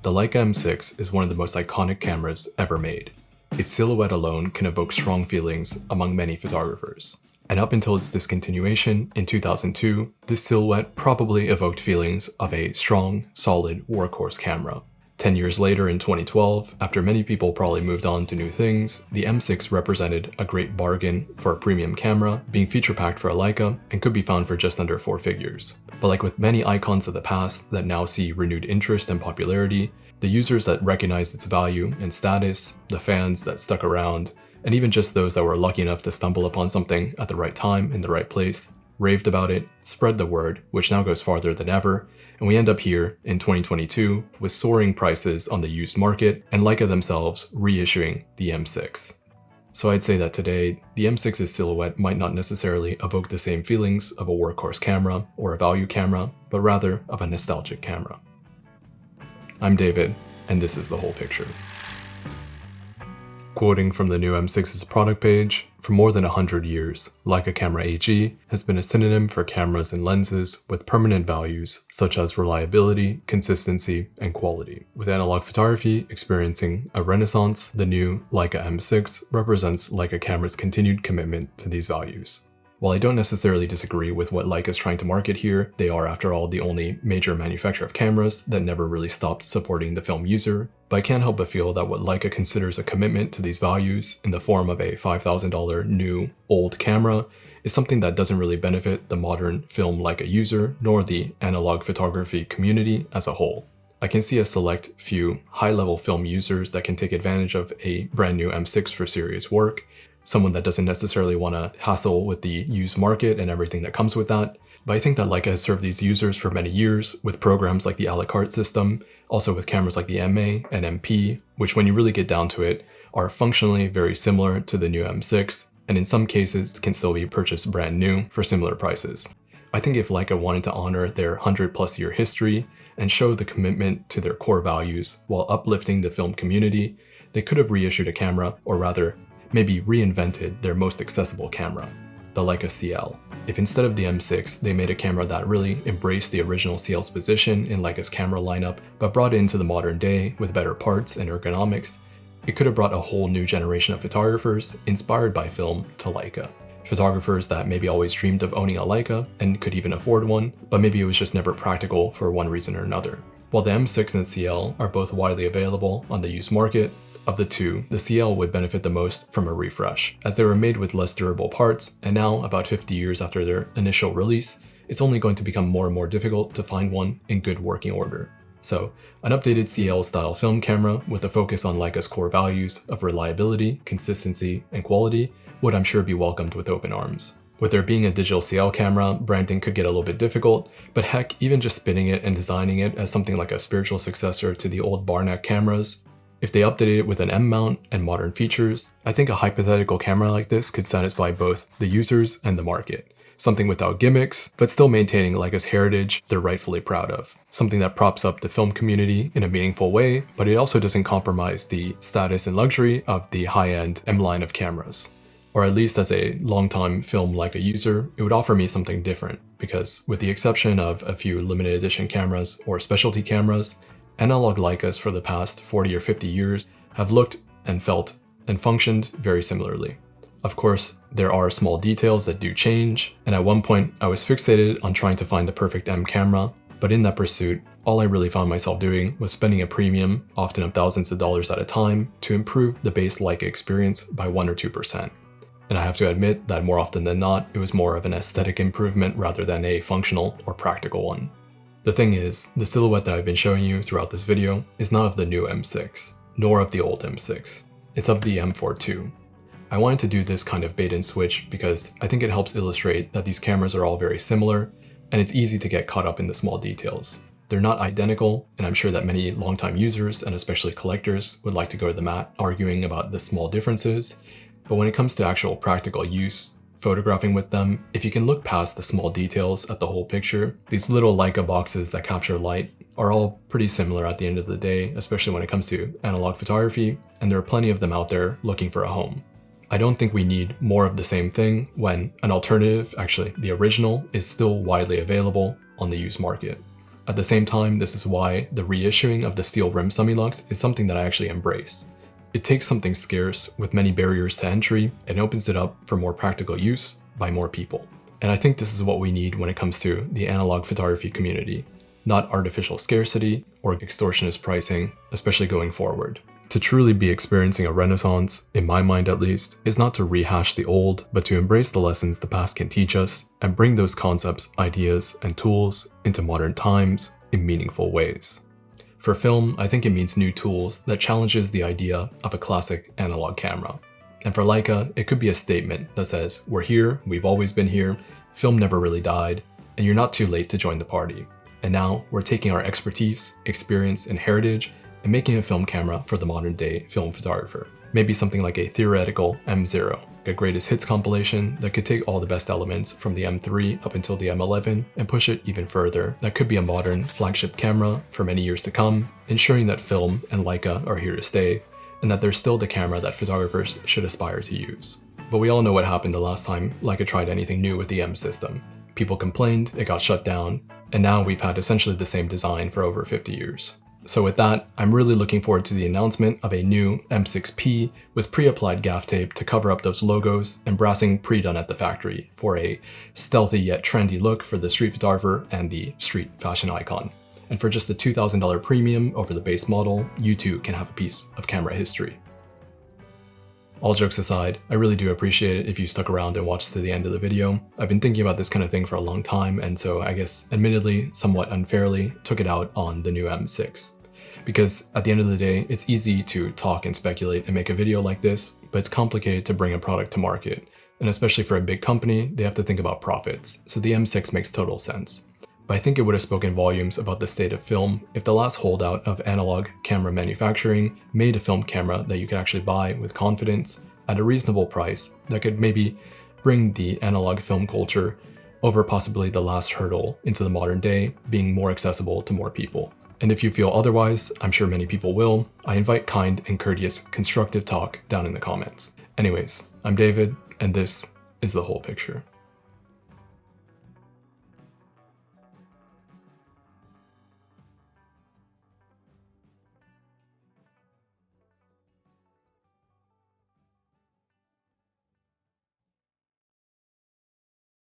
The Leica M6 is one of the most iconic cameras ever made. Its silhouette alone can evoke strong feelings among many photographers. And up until its discontinuation in 2002, this silhouette probably evoked feelings of a strong, solid workhorse camera. 10 years later in 2012, after many people probably moved on to new things, the M6 represented a great bargain for a premium camera, being feature-packed for a Leica, and could be found for just under 4 figures. But like with many icons of the past that now see renewed interest and popularity, the users that recognized its value and status, the fans that stuck around, and even just those that were lucky enough to stumble upon something at the right time in the right place, raved about it, spread the word, which now goes farther than ever, and we end up here in 2022 with soaring prices on the used market and Leica themselves reissuing the M6. So I'd say that today, the M6's silhouette might not necessarily evoke the same feelings of a workhorse camera or a value camera, but rather of a nostalgic camera. I'm David, and this is The Whole Picture. Quoting from the new M6's product page, for more than 100 years, Leica Camera AG has been a synonym for cameras and lenses with permanent values such as reliability, consistency, and quality. With analog photography experiencing a renaissance, the new Leica M6 represents Leica Camera's continued commitment to these values. While I don't necessarily disagree with what Leica is trying to market here, they are after all the only major manufacturer of cameras that never really stopped supporting the film user, but I can't help but feel that what Leica considers a commitment to these values in the form of a $5,000 new, old camera is something that doesn't really benefit the modern film Leica user nor the analog photography community as a whole. I can see a select few high-level film users that can take advantage of a brand new M6 for serious work, someone that doesn't necessarily want to hassle with the used market and everything that comes with that. But I think that Leica has served these users for many years with programs like the a la carte system, also with cameras like the MA and MP, which when you really get down to it, are functionally very similar to the new M6, and in some cases can still be purchased brand new for similar prices. I think if Leica wanted to honor their 100+ year history and show the commitment to their core values while uplifting the film community, they could have reissued a camera, or rather, maybe reinvented their most accessible camera, the Leica CL. If instead of the M6, they made a camera that really embraced the original CL's position in Leica's camera lineup, but brought it into the modern day with better parts and ergonomics, it could have brought a whole new generation of photographers inspired by film to Leica. Photographers that maybe always dreamed of owning a Leica and could even afford one, but maybe it was just never practical for one reason or another. While the M6 and CL are both widely available on the used market, of the two, the CL would benefit the most from a refresh, as they were made with less durable parts, and now, about 50 years after their initial release, it's only going to become more and more difficult to find one in good working order. So, an updated CL-style film camera with a focus on Leica's core values of reliability, consistency, and quality would I'm sure be welcomed with open arms. With there being a digital CL camera, branding could get a little bit difficult, but heck, even just spinning it and designing it as something like a spiritual successor to the old bar neck cameras, if they updated it with an M mount and modern features, I think a hypothetical camera like this could satisfy both the users and the market. Something without gimmicks, but still maintaining Leica's heritage they're rightfully proud of. Something that props up the film community in a meaningful way, but it also doesn't compromise the status and luxury of the high-end M line of cameras. Or at least as a longtime film Leica user, it would offer me something different, because with the exception of a few limited edition cameras or specialty cameras, analog Leicas for the past 40 or 50 years have looked and felt and functioned very similarly. Of course, there are small details that do change, and at one point I was fixated on trying to find the perfect M camera, but in that pursuit, all I really found myself doing was spending a premium, often of thousands of dollars at a time, to improve the base Leica experience by 1 or 2%. And I have to admit that more often than not, it was more of an aesthetic improvement rather than a functional or practical one. The thing is, the silhouette that I've been showing you throughout this video is not of the new M6, nor of the old M6. It's of the M4 II. I wanted to do this kind of bait and switch because I think it helps illustrate that these cameras are all very similar, and it's easy to get caught up in the small details. They're not identical, and I'm sure that many longtime users, and especially collectors, would like to go to the mat arguing about the small differences, but when it comes to actual practical use, photographing with them, if you can look past the small details at the whole picture, these little Leica boxes that capture light are all pretty similar at the end of the day, especially when it comes to analog photography, and there are plenty of them out there looking for a home. I don't think we need more of the same thing when an alternative, actually the original, is still widely available on the used market. At the same time, this is why the reissuing of the steel rim Summilux is something that I actually embrace. It takes something scarce with many barriers to entry and opens it up for more practical use by more people. And I think this is what we need when it comes to the analog photography community, not artificial scarcity or extortionist pricing, especially going forward. To truly be experiencing a renaissance, in my mind at least, is not to rehash the old, but to embrace the lessons the past can teach us and bring those concepts, ideas, and tools into modern times in meaningful ways. For film, I think it means new tools that challenges the idea of a classic analog camera. And for Leica, it could be a statement that says, we're here, we've always been here, film never really died, and you're not too late to join the party. And now, we're taking our expertise, experience, and heritage and making a film camera for the modern day film photographer. Maybe something like a theoretical M0, a greatest hits compilation that could take all the best elements from the M3 up until the M11 and push it even further. That could be a modern flagship camera for many years to come, ensuring that film and Leica are here to stay, and that they're still the camera that photographers should aspire to use. But we all know what happened the last time Leica tried anything new with the M system. People complained, it got shut down, and now we've had essentially the same design for over 50 years. So with that, I'm really looking forward to the announcement of a new M6P with pre-applied gaff tape to cover up those logos and brassing pre-done at the factory for a stealthy yet trendy look for the street photographer and the street fashion icon. And for just the $2,000 premium over the base model, you too can have a piece of camera history. All jokes aside, I really do appreciate it if you stuck around and watched to the end of the video. I've been thinking about this kind of thing for a long time, and so I guess, admittedly, somewhat unfairly, took it out on the new M6. Because at the end of the day, it's easy to talk and speculate and make a video like this, but it's complicated to bring a product to market. And especially for a big company, they have to think about profits, so the M6 makes total sense. But I think it would have spoken volumes about the state of film if the last holdout of analog camera manufacturing made a film camera that you could actually buy with confidence at a reasonable price that could maybe bring the analog film culture over possibly the last hurdle into the modern day, being more accessible to more people. And if you feel otherwise, I'm sure many people will, I invite kind and courteous constructive talk down in the comments. Anyways, I'm David, and this is The Whole Picture.